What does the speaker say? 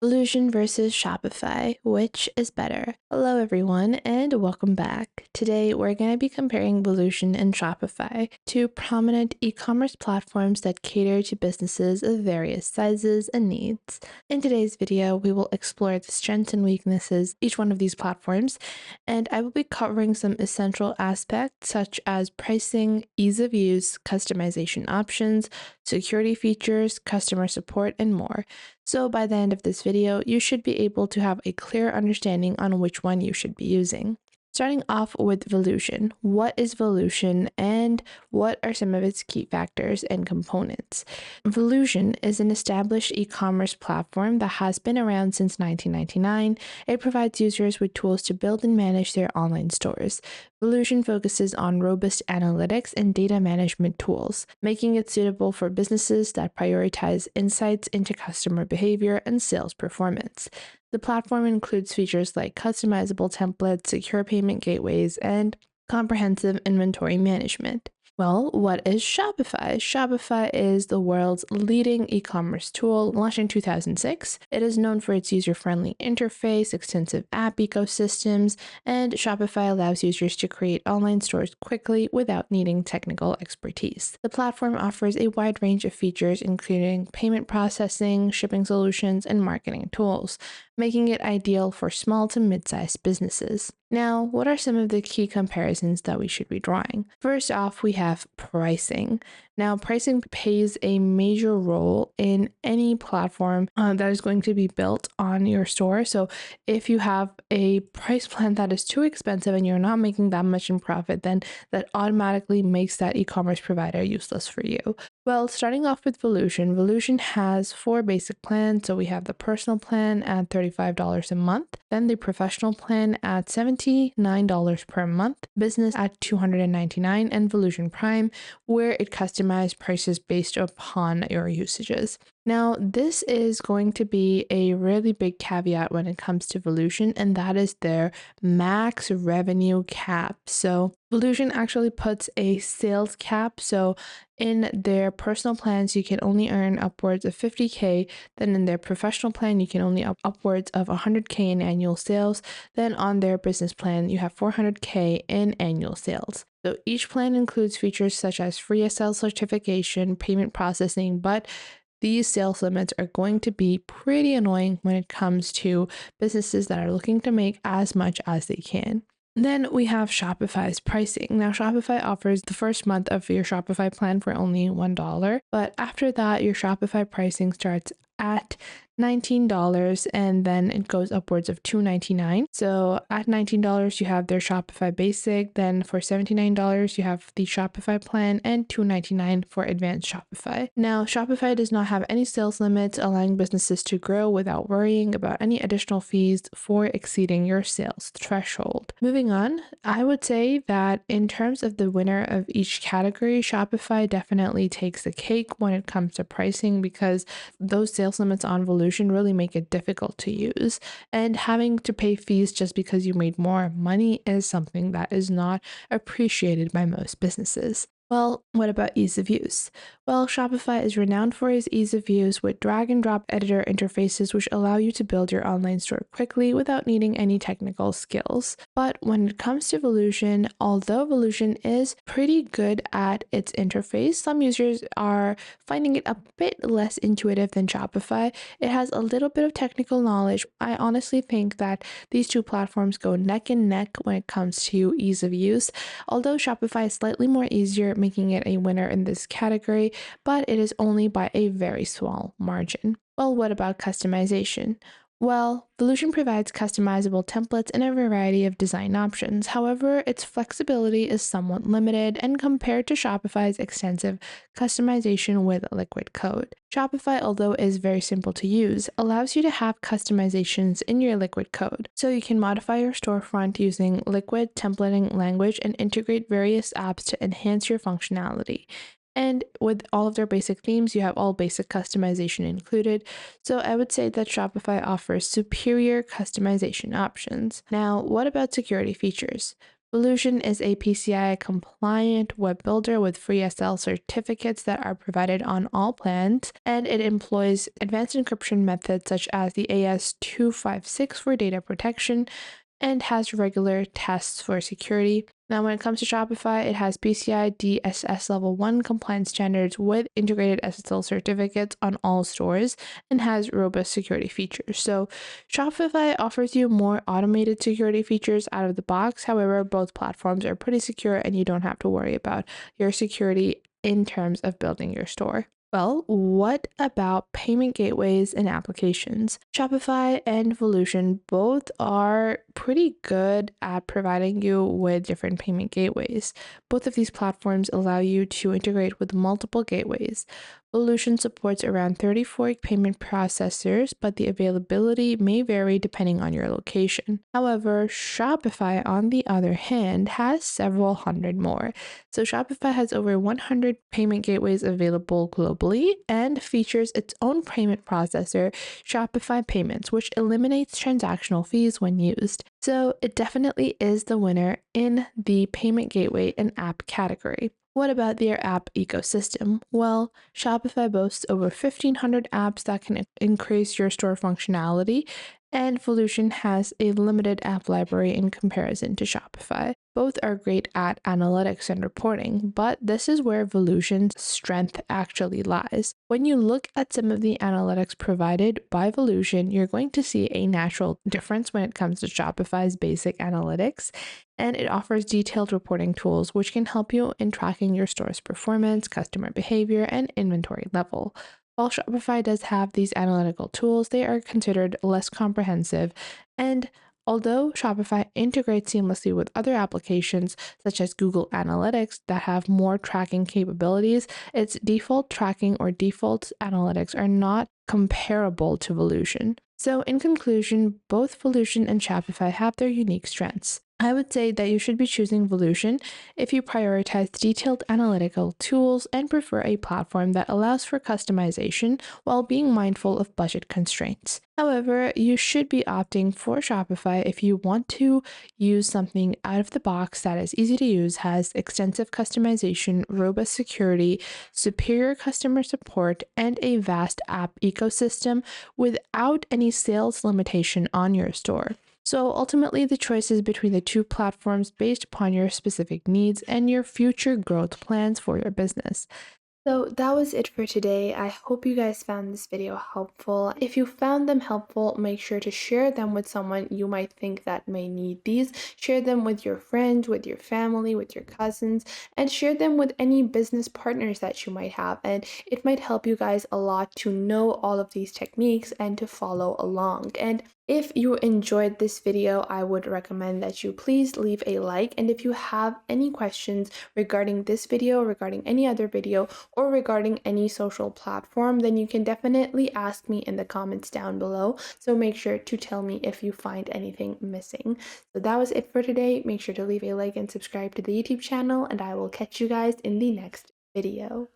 Volusion versus Shopify, which is better? Hello everyone and welcome back. Today we're going to be comparing Volusion and Shopify, two prominent e-commerce platforms that cater to businesses of various sizes and needs. In today's video, we will explore the strengths and weaknesses of each one of these platforms, and I will be covering some essential aspects such as pricing, ease of use, customization options, security features, customer support, and more. So by the end of this video, you should be able to have a clear understanding on which one you should be using. Starting off with Volusion. What is Volusion and what are some of its key factors and components? Volusion is an established e-commerce platform that has been around since 1999. It provides users with tools to build and manage their online stores. Volusion focuses on robust analytics and data management tools, making it suitable for businesses that prioritize insights into customer behavior and sales performance. The platform includes features like customizable templates, secure payment gateways, and comprehensive inventory management. Well, what is Shopify? Shopify is the world's leading e-commerce tool, launched in 2006. It is known for its user-friendly interface, extensive app ecosystems, and Shopify allows users to create online stores quickly without needing technical expertise. The platform offers a wide range of features, including payment processing, shipping solutions, and marketing tools, making it ideal for small to mid-sized businesses. Now, what are some of the key comparisons that we should be drawing? First off, we have pricing. Now, pricing plays a major role in any platform that is going to be built on your store. So if you have a price plan that is too expensive and you're not making that much in profit, then that automatically makes that e-commerce provider useless for you. Well, starting off with Volusion, Volusion has 4 basic plans. So we have the personal plan at $35 a month, then the professional plan at $79 per month, business at $299, and Volusion Prime, where it customized prices based upon your usages. Now, this is going to be a really big caveat when it comes to Volusion, and that is their max revenue cap. So Volusion actually puts a sales cap. So in their personal plans, you can only earn upwards of 50K. Then in their professional plan, you can only upwards of 100K in annual sales. Then on their business plan, you have 400K in annual sales. So each plan includes features such as free SL certification, payment processing, but these sales limits are going to be pretty annoying when it comes to businesses that are looking to make as much as they can. Then we have Shopify's pricing. Now, Shopify offers the first month of your Shopify plan for only $1, but after that, your Shopify pricing starts at $19 and then it goes upwards of $299. So at $19 you have their Shopify basic, then for $79 you have the Shopify plan, and $299 for advanced Shopify. Now, Shopify does not have any sales limits, allowing businesses to grow without worrying about any additional fees for exceeding your sales threshold. Moving on, I would say that in terms of the winner of each category, Shopify definitely takes the cake when it comes to pricing, because those sales limits on Volusion really make it difficult to use, and having to pay fees just because you made more money is something that is not appreciated by most businesses. Well, what about ease of use? Well, Shopify is renowned for its ease of use with drag and drop editor interfaces which allow you to build your online store quickly without needing any technical skills. But when it comes to Volusion, although Volusion is pretty good at its interface, some users are finding it a bit less intuitive than Shopify. It has a little bit of technical knowledge. I honestly think that these two platforms go neck and neck when it comes to ease of use, although Shopify is slightly more easier, making it a winner in this category, but it is only by a very small margin. Well, what about customization? Well, Volusion provides customizable templates and a variety of design options. However, its flexibility is somewhat limited and compared to Shopify's extensive customization with liquid code. Shopify, although is very simple to use, allows you to have customizations in your liquid code. So you can modify your storefront using liquid templating language and integrate various apps to enhance your functionality. And with all of their basic themes, you have all basic customization included. So I would say that Shopify offers superior customization options. Now, what about security features? Volusion is a PCI compliant web builder with free SL certificates that are provided on all plans, and it employs advanced encryption methods such as the AS256 for data protection and has regular tests for security. Now, when it comes to Shopify, it has PCI DSS Level 1 compliance standards with integrated SSL certificates on all stores and has robust security features. So, Shopify offers you more automated security features out of the box. However, both platforms are pretty secure and you don't have to worry about your security in terms of building your store. Well, what about payment gateways and applications? Shopify and Volusion both are pretty good at providing you with different payment gateways. Both of these platforms allow you to integrate with multiple gateways. Volusion supports around 34 payment processors, but the availability may vary depending on your location. However, Shopify, on the other hand, has several hundred more. So Shopify has over 100 payment gateways available globally and features its own payment processor, Shopify Payments, which eliminates transactional fees when used. So it definitely is the winner in the payment gateway and app category. What about their app ecosystem? Well, Shopify boasts over 1,500 apps that can increase your store functionality, and Volusion has a limited app library in comparison to Shopify. Both are great at analytics and reporting, but this is where Volusion's strength actually lies. When you look at some of the analytics provided by Volusion, you're going to see a natural difference when it comes to Shopify's basic analytics, and it offers detailed reporting tools which can help you in tracking your store's performance, customer behavior, and inventory level. While Shopify does have these analytical tools, they are considered less comprehensive, and although Shopify integrates seamlessly with other applications such as Google Analytics that have more tracking capabilities, its default tracking or default analytics are not comparable to Volusion. So in conclusion, both Volusion and Shopify have their unique strengths. I would say that you should be choosing Volusion if you prioritize detailed analytical tools and prefer a platform that allows for customization while being mindful of budget constraints. However, you should be opting for Shopify if you want to use something out of the box that is easy to use, has extensive customization, robust security, superior customer support, and a vast app ecosystem without any sales limitation on your store. So ultimately, the choice is between the two platforms based upon your specific needs and your future growth plans for your business. So that was it for today. I hope you guys found this video helpful. If you found them helpful, make sure to share them with someone you might think that may need these. Share them with your friends, with your family, with your cousins, and share them with any business partners that you might have. And it might help you guys a lot to know all of these techniques and to follow along. And if you enjoyed this video, I would recommend that you please leave a like. And if you have any questions regarding this video, regarding any other video, or regarding any social platform, then you can definitely ask me in the comments down below. So make sure to tell me if you find anything missing. So that was it for today. Make sure to leave a like and subscribe to the YouTube channel, and I will catch you guys in the next video.